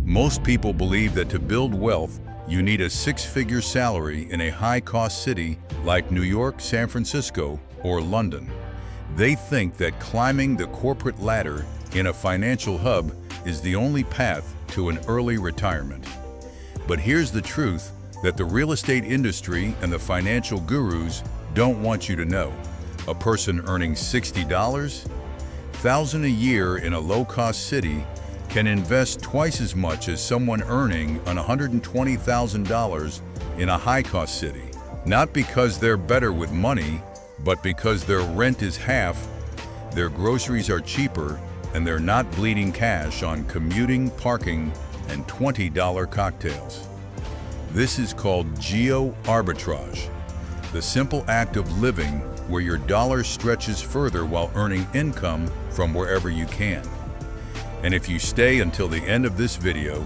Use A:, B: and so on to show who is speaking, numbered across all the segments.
A: Most people believe that to build wealth, you need a six-figure salary in a high-cost city like New York, San Francisco, or London. They think that climbing the corporate ladder in a financial hub is the only path to an early retirement. But here's the truth that the real estate industry and the financial gurus don't want you to know. A person earning $60,000 a year in a low-cost city can invest twice as much as someone earning $120,000 in a high-cost city. Not because they're better with money, but because their rent is half, their groceries are cheaper, and they're not bleeding cash on commuting, parking, and $20 cocktails. This is called geo-arbitrage, the simple act of living where your dollar stretches further while earning income from wherever you can. And if you stay until the end of this video,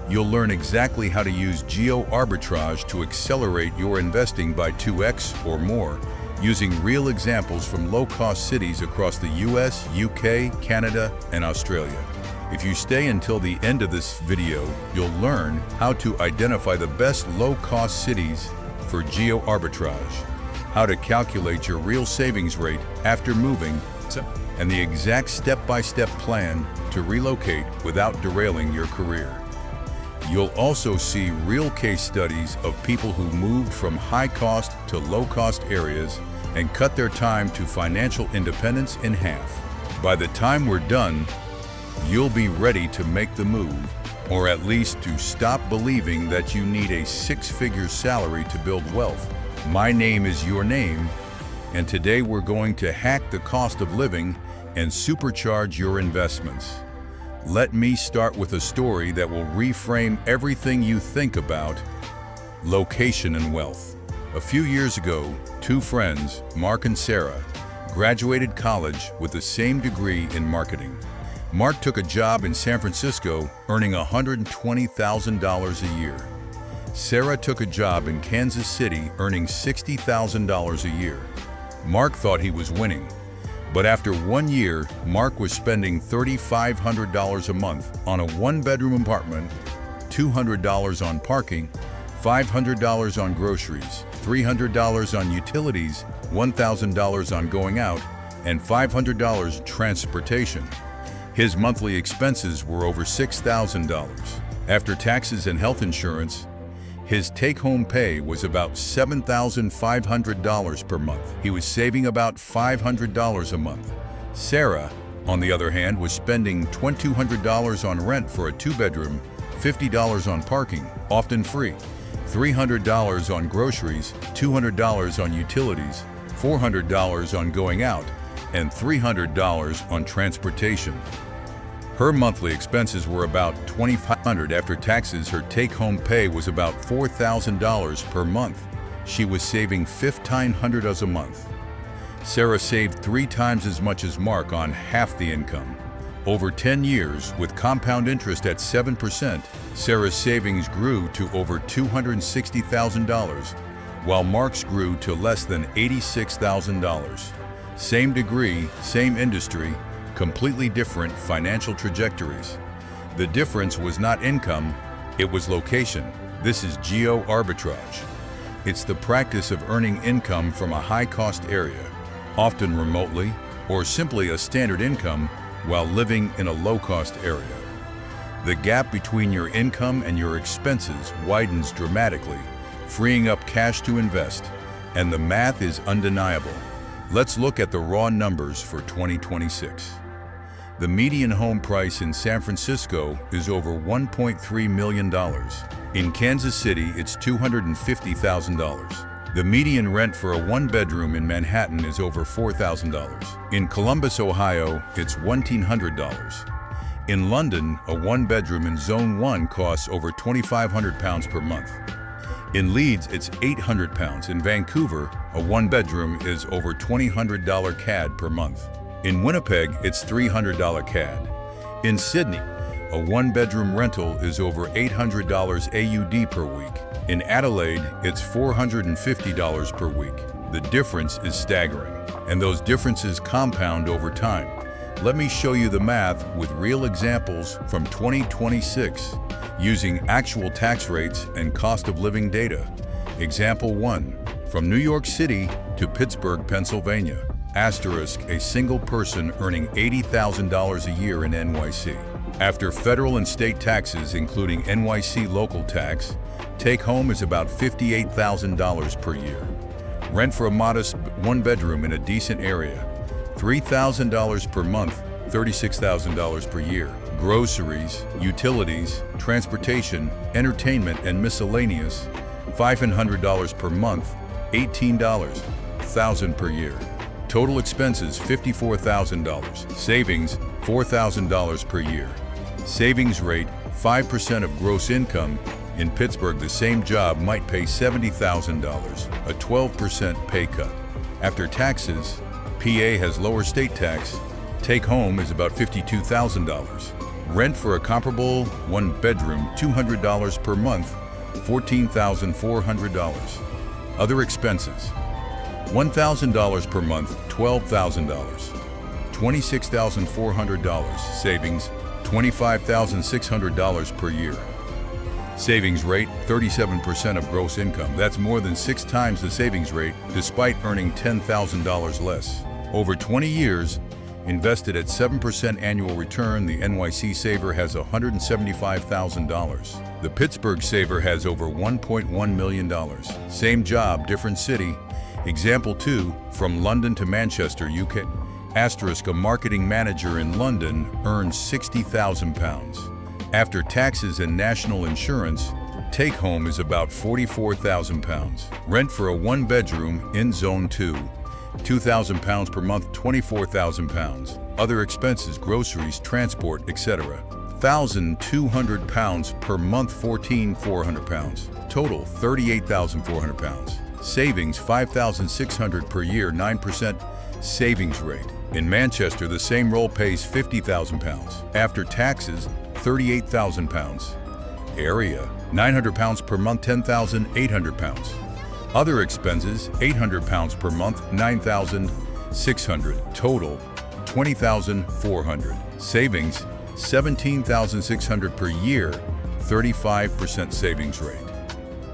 A: you'll learn exactly how to use geo-arbitrage to accelerate your investing by 2x or more, using real examples from low-cost cities across the US, UK, Canada, and Australia. If you stay until the end of this video, you'll learn how to identify the best low-cost cities for geo-arbitrage, how to calculate your real savings rate after moving, and the exact step-by-step plan to relocate without derailing your career. You'll also see real case studies of people who moved from high-cost to low-cost areas and cut their time to financial independence in half. By the time we're done, you'll be ready to make the move, or at least to stop believing that you need a six-figure salary to build wealth. My name is your name, and today we're going to hack the cost of living and supercharge your investments. Let me start with a story that will reframe everything you think about location and wealth. A few years ago, two friends, Mark and Sarah, graduated college with the same degree in marketing. Mark took a job in San Francisco, earning $120,000 a year. Sarah took a job in Kansas City, earning $60,000 a year. Mark thought he was winning, but after 1 year, Mark was spending $3,500 a month on a one-bedroom apartment, $200 on parking, $500 on groceries, $300 on utilities, $1,000 on going out, and $500 transportation. His monthly expenses were over $6,000. After taxes and health insurance, his take-home pay was about $7,500 per month. He was saving about $500 a month. Sarah, on the other hand, was spending $2,200 on rent for a two-bedroom, $50 on parking, often free, $300 on groceries, $200 on utilities, $400 on going out, and $300 on transportation. Her monthly expenses were about $2,500 after taxes. Her take-home pay was about $4,000 per month. She was saving $1,500 a month. Sarah saved 3 times as much as Mark on half the income. Over 10 years, with compound interest at 7%, Sarah's savings grew to over $260,000, while Mark's grew to less than $86,000. Same degree, same industry, completely different financial trajectories. The difference was not income, it was location. This is geo-arbitrage. It's the practice of earning income from a high-cost area, often remotely, or simply a standard income while living in a low-cost area. The gap between your income and your expenses widens dramatically, freeing up cash to invest, and the math is undeniable. Let's look at the raw numbers for 2026. The median home price in San Francisco is over $1.3 million. In Kansas City, it's $250,000. The median rent for a one-bedroom in Manhattan is over $4,000. In Columbus, Ohio, it's $1,900. In London, a one-bedroom in Zone 1 costs over £2,500 per month. In Leeds, it's £800. In Vancouver, a one-bedroom is over $2,000 CAD per month. In Winnipeg, it's $300 CAD. In Sydney, a one-bedroom rental is over $800 AUD per week. In Adelaide, it's $450 per week. The difference is staggering, and those differences compound over time. Let me show you the math with real examples from 2026. using actual tax rates and cost of living data. Example 1. From New York City to Pittsburgh, Pennsylvania. Asterisk, a single person earning $80,000 a year in NYC. After federal and state taxes, including NYC local tax, take home is about $58,000 per year. Rent for a modest one-bedroom in a decent area, $3,000 per month, $36,000 per year. Groceries, utilities, transportation, entertainment, and miscellaneous, $500 per month, $18,000 per year. Total expenses, $54,000. Savings, $4,000 per year. Savings rate, 5% of gross income. In Pittsburgh, the same job might pay $70,000, a 12% pay cut. After taxes, PA has lower state tax. Take home is about $52,000. Rent for a comparable one-bedroom, $200 per month, $14,400. Other expenses, $1,000 per month, $12,000. $26,400. Savings, $25,600 per year. Savings rate, 37% of gross income. That's more than 6 times the savings rate, despite earning $10,000 less. Over 20 years, invested at 7% annual return, the NYC saver has $175,000. The Pittsburgh saver has over $1.1 million. Same job, different city. Example 2, from London to Manchester, UK. Asterisk, a marketing manager in London earns £60,000. After taxes and national insurance, take home is about £44,000. Rent for a one-bedroom in Zone 2, £2,000 per month, £24,000. Other expenses, groceries, transport, etc. £1,200 per month, £14,400. Total, £38,400. Savings, $5,600 per year, 9% savings rate. In Manchester, the same role pays £50,000. After taxes, £38,000. Area, £900 per month, £10,800. Other expenses, £800 per month, $9,600. Total, $20,400. Savings, $17,600 per year, 35% savings rate.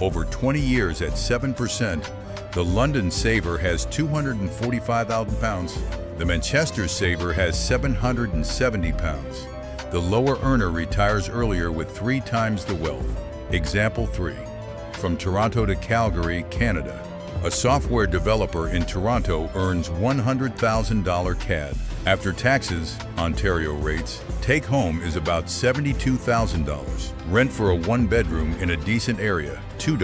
A: Over 20 years at 7%, the London saver has £245,000. The Manchester saver has £770. The lower earner retires earlier with 3 times the wealth. Example 3. From Toronto to Calgary, Canada. A software developer in Toronto earns $100,000 CAD. After taxes, Ontario rates, take home is about $72,000. Rent for a one-bedroom in a decent area, $2.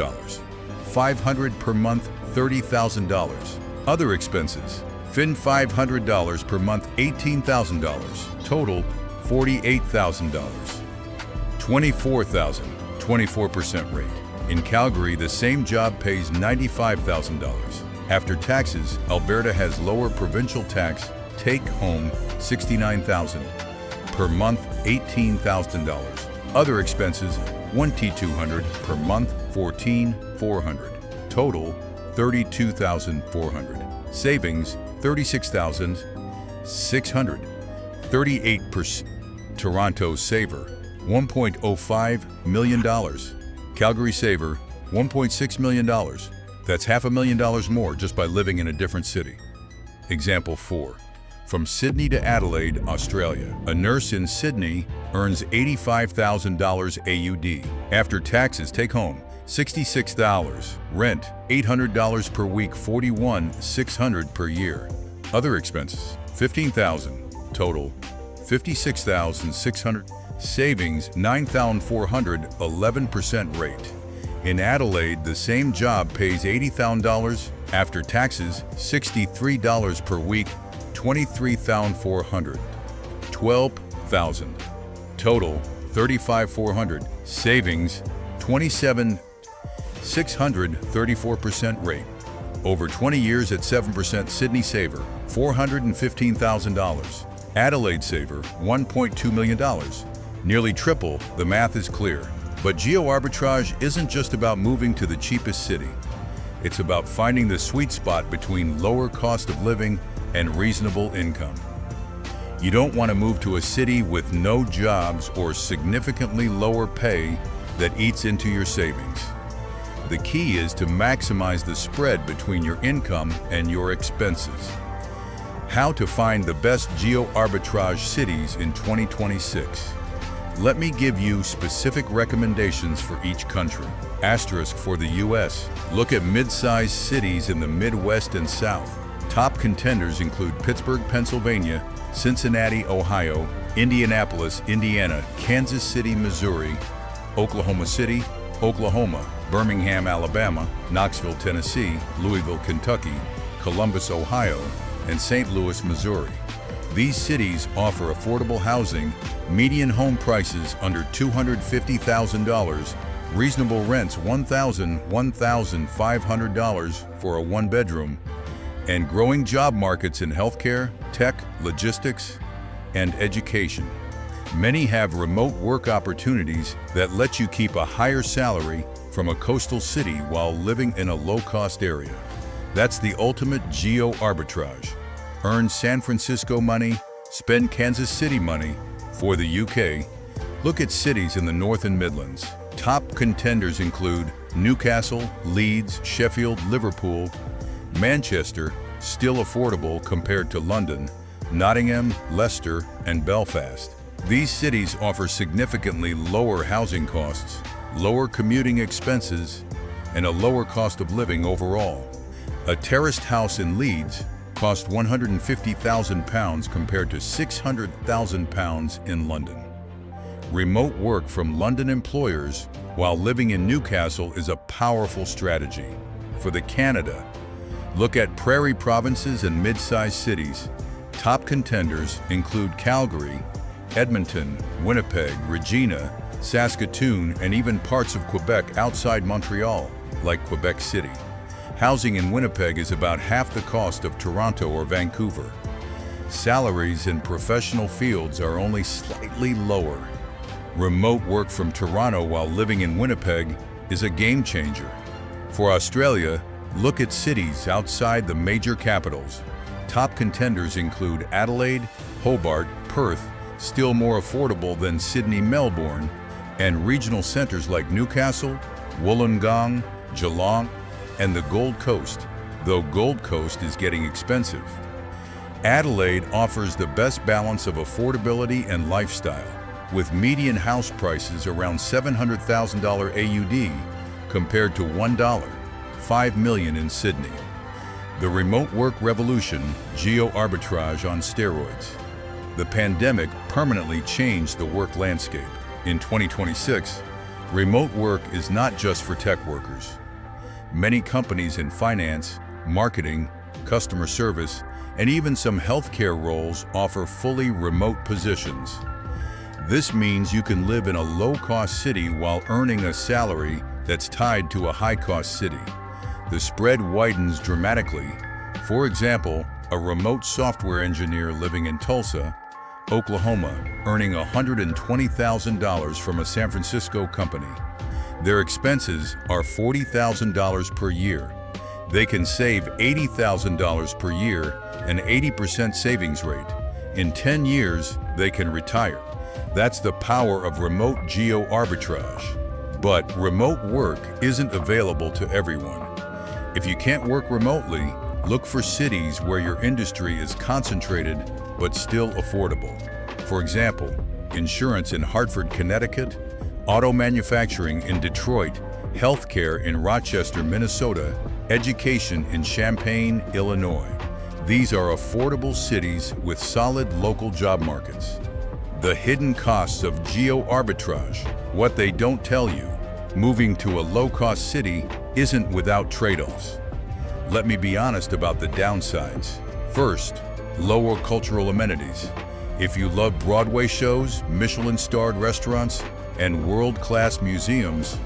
A: $500 per month, $30,000. Other expenses, $500 per month, $18,000. Total, $48,000. $24,000, 24% rate. In Calgary, the same job pays $95,000. After taxes, Alberta has lower provincial tax, take home $69,000. Per month, $18,000. Other expenses, $2,200 per month, $14,400. Total, $32,400. Savings, $36,600. 38%. Toronto saver, $1.05 million. Calgary saver, $1.6 million. That's $500,000 more just by living in a different city. Example 4. From Sydney to Adelaide, Australia. A nurse in Sydney earns $85,000 AUD. After taxes, take home $66. Rent, $800 per week, $41,600 per year. Other expenses, $15,000. Total, $56,600. Savings, $9,400, 11% rate. In Adelaide, the same job pays $80,000. After taxes, $63 per week, $23,400. $12,000. Total, $35,400. Savings, $27,600, 34% rate. Over 20 years at 7%, Sydney saver, $415,000. Adelaide saver, $1.2 million. Nearly triple, the math is clear. But geo-arbitrage isn't just about moving to the cheapest city. It's about finding the sweet spot between lower cost of living and reasonable income. You don't want to move to a city with no jobs or significantly lower pay that eats into your savings. The key is to maximize the spread between your income and your expenses. How to find the best geo-arbitrage cities in 2026. Let me give you specific recommendations for each country. Asterisk for the US. Look at mid-sized cities in the Midwest and South. Top contenders include Pittsburgh, Pennsylvania, Cincinnati, Ohio, Indianapolis, Indiana, Kansas City, Missouri, Oklahoma City, Oklahoma, Birmingham, Alabama, Knoxville, Tennessee, Louisville, Kentucky, Columbus, Ohio, and St. Louis, Missouri. These cities offer affordable housing, median home prices under $250,000, reasonable rents $1,500 for a one-bedroom, and growing job markets in healthcare, tech, logistics, and education. Many have remote work opportunities that let you keep a higher salary from a coastal city while living in a low-cost area. That's the ultimate geo-arbitrage. Earn San Francisco money, spend Kansas City money. For the UK, look at cities in the North and Midlands. Top contenders include Newcastle, Leeds, Sheffield, Liverpool, Manchester, still affordable compared to London, Nottingham, Leicester, and Belfast. These cities offer significantly lower housing costs, lower commuting expenses, and a lower cost of living overall. A terraced house in Leeds cost £150,000 compared to £600,000 in London. Remote work from London employers while living in Newcastle is a powerful strategy. For the Canada, look at prairie provinces and mid-sized cities. Top contenders include Calgary, Edmonton, Winnipeg, Regina, Saskatoon, and even parts of Quebec outside Montreal, like Quebec City. Housing in Winnipeg is about half the cost of Toronto or Vancouver. Salaries in professional fields are only slightly lower. Remote work from Toronto while living in Winnipeg is a game changer. For Australia, look at cities outside the major capitals. Top contenders include Adelaide, Hobart, Perth, still more affordable than Sydney, Melbourne, and regional centers like Newcastle, Wollongong, Geelong, and the Gold Coast, though Gold Coast is getting expensive. Adelaide offers the best balance of affordability and lifestyle, with median house prices around $700,000 AUD compared to $5 million in Sydney. The remote work revolution, geo-arbitrage on steroids. The pandemic permanently changed the work landscape. In 2026, remote work is not just for tech workers. Many companies in finance, marketing, customer service, and even some healthcare roles offer fully remote positions. This means you can live in a low-cost city while earning a salary that's tied to a high-cost city. The spread widens dramatically. For example, a remote software engineer living in Tulsa, Oklahoma, earning $120,000 from a San Francisco company. Their expenses are $40,000 per year. They can save $80,000 per year, an 80% savings rate. In 10 years, they can retire. That's the power of remote geo-arbitrage. But remote work isn't available to everyone. If you can't work remotely, look for cities where your industry is concentrated but still affordable. For example, insurance in Hartford, Connecticut, auto manufacturing in Detroit, healthcare in Rochester, Minnesota, education in Champaign, Illinois. These are affordable cities with solid local job markets. The hidden costs of geo-arbitrage, what they don't tell you. Moving to a low-cost city isn't without trade-offs. Let me be honest about the downsides. First, lower cultural amenities. If you love Broadway shows, Michelin-starred restaurants, and world-class museums,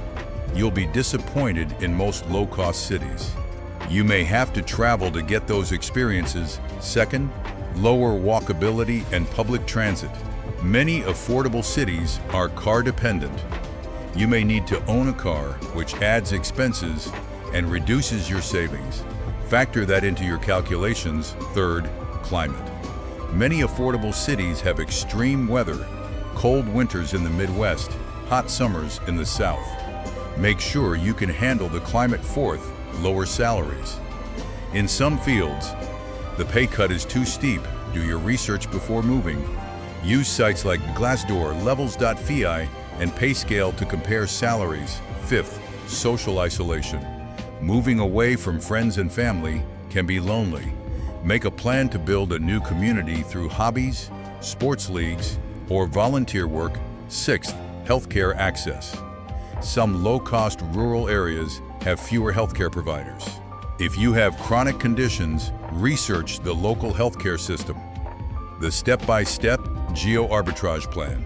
A: you'll be disappointed in most low-cost cities. You may have to travel to get those experiences. Second, lower walkability and public transit. Many affordable cities are car-dependent. You may need to own a car, which adds expenses and reduces your savings. Factor that into your calculations. Third, climate. Many affordable cities have extreme weather, cold winters in the Midwest, hot summers in the South. Make sure you can handle the climate. Fourth, lower salaries. In some fields, the pay cut is too steep. Do your research before moving. Use sites like Glassdoor, Levels.fi, and PayScale to compare salaries. Fifth, social isolation. Moving away from friends and family can be lonely. Make a plan to build a new community through hobbies, sports leagues, or volunteer work. Sixth, healthcare access. Some low-cost rural areas have fewer healthcare providers. If you have chronic conditions, research the local healthcare system. The step-by-step geo-arbitrage plan.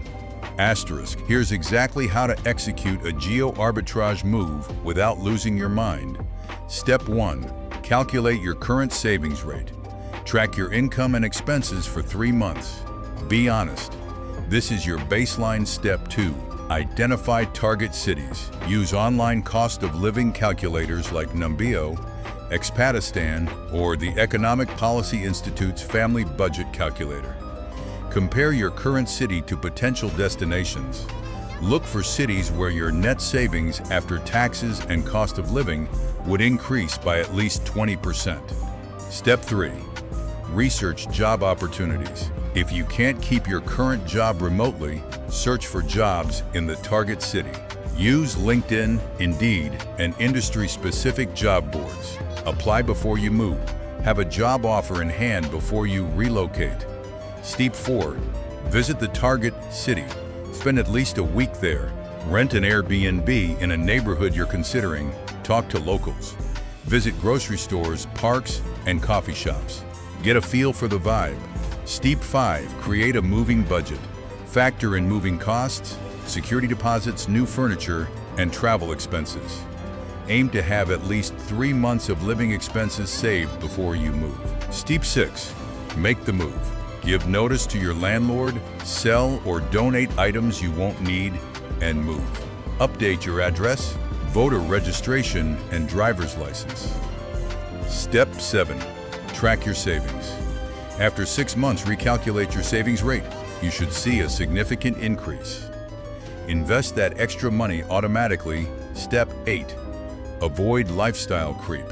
A: Asterisk. Here's exactly how to execute a geo-arbitrage move without losing your mind. Step 1. Calculate your current savings rate. Track your income and expenses for 3 months. Be honest. This is your baseline. Step 2. Identify target cities. Use online cost of living calculators like Numbeo, Expatistan, or the Economic Policy Institute's Family Budget Calculator. Compare your current city to potential destinations. Look for cities where your net savings after taxes and cost of living would increase by at least 20%. Step 3. Research job opportunities. If you can't keep your current job remotely, search for jobs in the target city. Use LinkedIn, Indeed, and industry-specific job boards. Apply before you move. Have a job offer in hand before you relocate. Step 4. Visit the target city. Spend at least a week there. Rent an Airbnb in a neighborhood you're considering. Talk to locals. Visit grocery stores, parks, and coffee shops. Get a feel for the vibe. Step 5. Create a moving budget. Factor in moving costs, security deposits, new furniture, and travel expenses. Aim to have at least 3 months of living expenses saved before you move. Step 6. Make the move. Give notice to your landlord, sell or donate items you won't need, and move. Update your address, voter registration, and driver's license. Step 7. Track your savings. After 6 months, recalculate your savings rate. You should see a significant increase. Invest that extra money automatically. Step 8. Avoid lifestyle creep.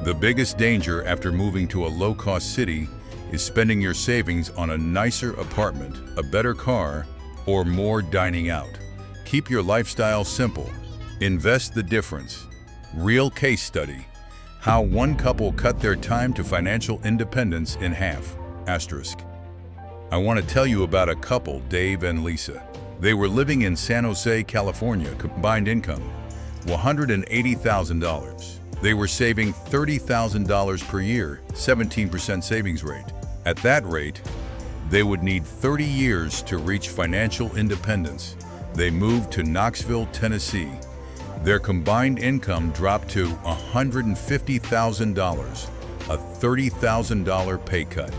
A: The biggest danger after moving to a low-cost city is spending your savings on a nicer apartment, a better car, or more dining out. Keep your lifestyle simple. Invest the difference. Real case study. How one couple cut their time to financial independence in half. Asterisk. I want to tell you about a couple, Dave and Lisa. They were living in San Jose, California. Combined income, $180,000. They were saving $30,000 per year, 17% savings rate. At that rate, they would need 30 years to reach financial independence. They moved to Knoxville, Tennessee. Their combined income dropped to $150,000, a $30,000 pay cut.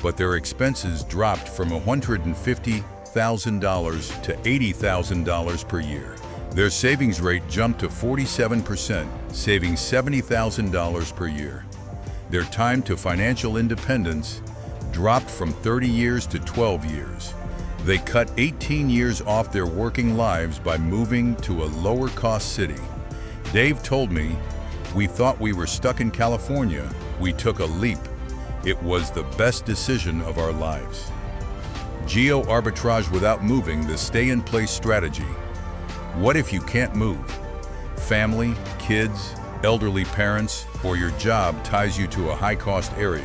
A: But their expenses dropped from $150,000 to $80,000 per year. Their savings rate jumped to 47%, saving $70,000 per year. Their time to financial independence dropped from 30 years to 12 years. They cut 18 years off their working lives by moving to a lower-cost city. Dave told me, "We thought we were stuck in California. We took a leap. It was the best decision of our lives." Geo-arbitrage without moving, the stay-in-place strategy. What if you can't move? Family, kids, elderly parents, or your job ties you to a high-cost area.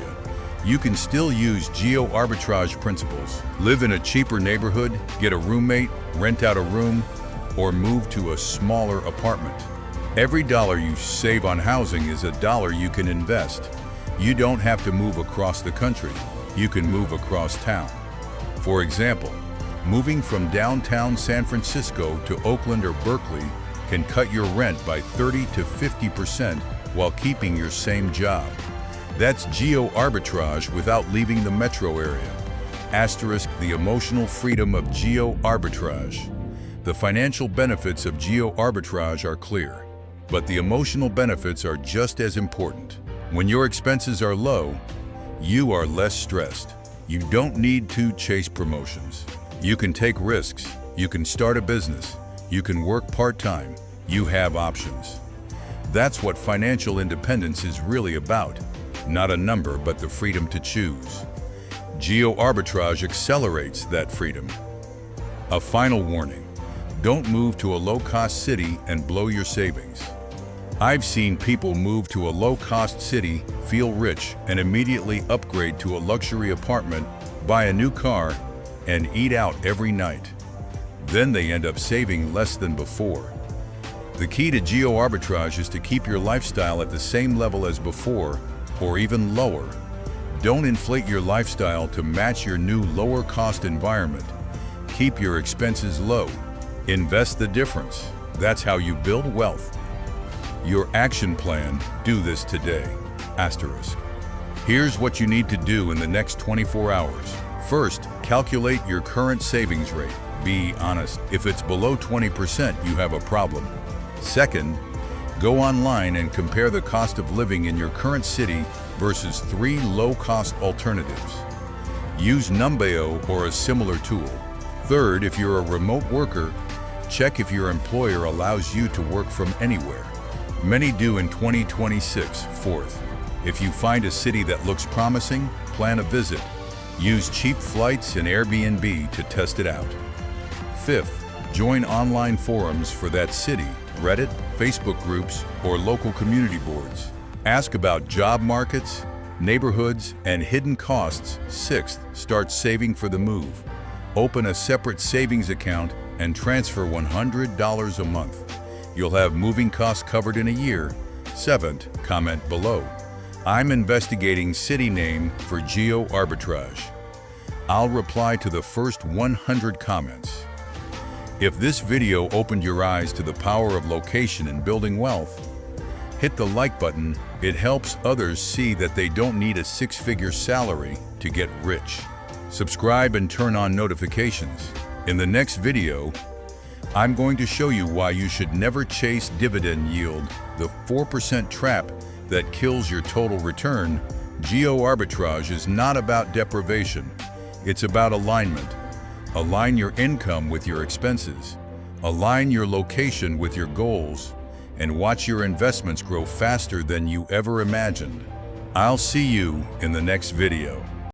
A: You can still use geo-arbitrage principles. Live in a cheaper neighborhood, get a roommate, rent out a room, or move to a smaller apartment. Every dollar you save on housing is a dollar you can invest. You don't have to move across the country. You can move across town. For example, moving from downtown San Francisco to Oakland or Berkeley can cut your rent by 30 to 50% while keeping your same job. That's geo-arbitrage without leaving the metro area. Asterisk, the emotional freedom of geo-arbitrage. The financial benefits of geo-arbitrage are clear, but the emotional benefits are just as important. When your expenses are low, you are less stressed. You don't need to chase promotions. You can take risks. You can start a business. You can work part-time. You have options. That's what financial independence is really about. Not a number, but the freedom to choose. Geo-arbitrage accelerates that freedom. A final warning: don't move to a low-cost city and blow your savings. I've seen people move to a low-cost city, feel rich, and immediately upgrade to a luxury apartment, buy a new car, and eat out every night. Then they end up saving less than before. The key to geo-arbitrage is to keep your lifestyle at the same level as before, or even lower. Don't inflate your lifestyle to match your new lower-cost environment. Keep your expenses low. Invest the difference. That's how you build wealth. Your action plan: do this today. Asterisk. Here's what you need to do in the next 24 hours. First, calculate your current savings rate. Be honest. If it's below 20%, you have a problem. Second, go online and compare the cost of living in your current city versus 3 low-cost alternatives. Use Numbeo or a similar tool. Third, if you're a remote worker, check if your employer allows you to work from anywhere. Many do in 2026. Fourth, if you find a city that looks promising, plan a visit. Use cheap flights and Airbnb to test it out. Fifth, join online forums for that city, Reddit, Facebook groups, or local community boards. Ask about job markets, neighborhoods, and hidden costs. Sixth, start saving for the move. Open a separate savings account and transfer $100 a month. You'll have moving costs covered in a year. Seventh, comment below. I'm investigating city name for geo-arbitrage. I'll reply to the first 100 comments. If this video opened your eyes to the power of location in building wealth, hit the like button. It helps others see that they don't need a 6-figure salary to get rich. Subscribe and turn on notifications. In the next video, I'm going to show you why you should never chase dividend yield, the 4% trap that kills your total return. Geo-arbitrage is not about deprivation. It's about alignment. Align your income with your expenses. Align your location with your goals, and watch your investments grow faster than you ever imagined. I'll see you in the next video.